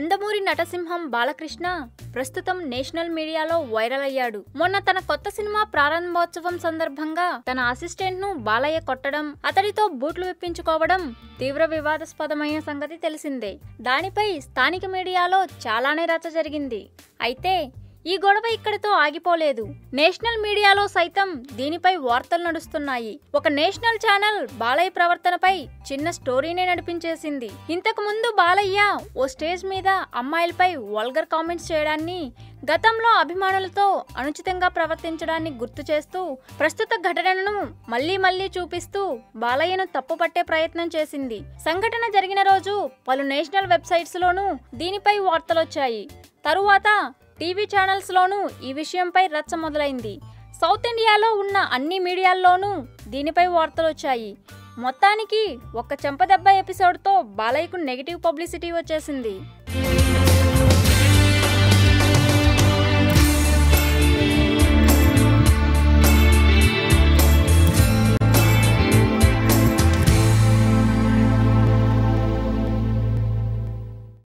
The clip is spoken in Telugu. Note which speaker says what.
Speaker 1: నందమూరి నటసింహం బాలకృష్ణ ప్రస్తుతం నేషనల్ మీడియాలో వైరల్ అయ్యాడు. మొన్న తన కొత్త సినిమా ప్రారంభోత్సవం సందర్భంగా తన అసిస్టెంట్ ను బాలయ్య కొట్టడం, అతడితో బూట్లు విప్పించుకోవడం తీవ్ర వివాదాస్పదమైన సంగతి తెలిసిందే. దానిపై స్థానిక మీడియాలో చాలానే రచ్చ జరిగింది. అయితే ఈ గొడవ ఇక్కడితో ఆగిపోలేదు. నేషనల్ మీడియాలో సైతం దీనిపై వార్తలు నడుస్తున్నాయి. ఒక నేషనల్ ఛానల్ బాలయ్య ప్రవర్తనపై చిన్న స్టోరీనే నడిపించేసింది. ఇంతకు ముందు బాలయ్య ఓ స్టేజ్ మీద అమ్మాయిలపై వల్గర్ కామెంట్స్ చేయడాన్ని, గతంలో అభిమానులతో అనుచితంగా ప్రవర్తించడాన్ని గుర్తు చేస్తూ ప్రస్తుత ఘటనను మళ్లీ చూపిస్తూ బాలయ్యను తప్పుపట్టే ప్రయత్నం చేసింది. సంఘటన జరిగిన రోజు పలు నేషనల్ వెబ్సైట్స్ లోనూ దీనిపై వార్తలొచ్చాయి. తరువాత టీవీ ఛానల్స్ లోనూ ఈ విషయంపై రచ్చ మొదలైంది. సౌత్ ఇండియాలో ఉన్న అన్ని మీడియాల్లోనూ దీనిపై వార్తలొచ్చాయి. మొత్తానికి ఒక్క చెంపదెబ్బ ఎపిసోడ్తో బాలయ్యకు నెగిటివ్ పబ్లిసిటీ వచ్చేసింది.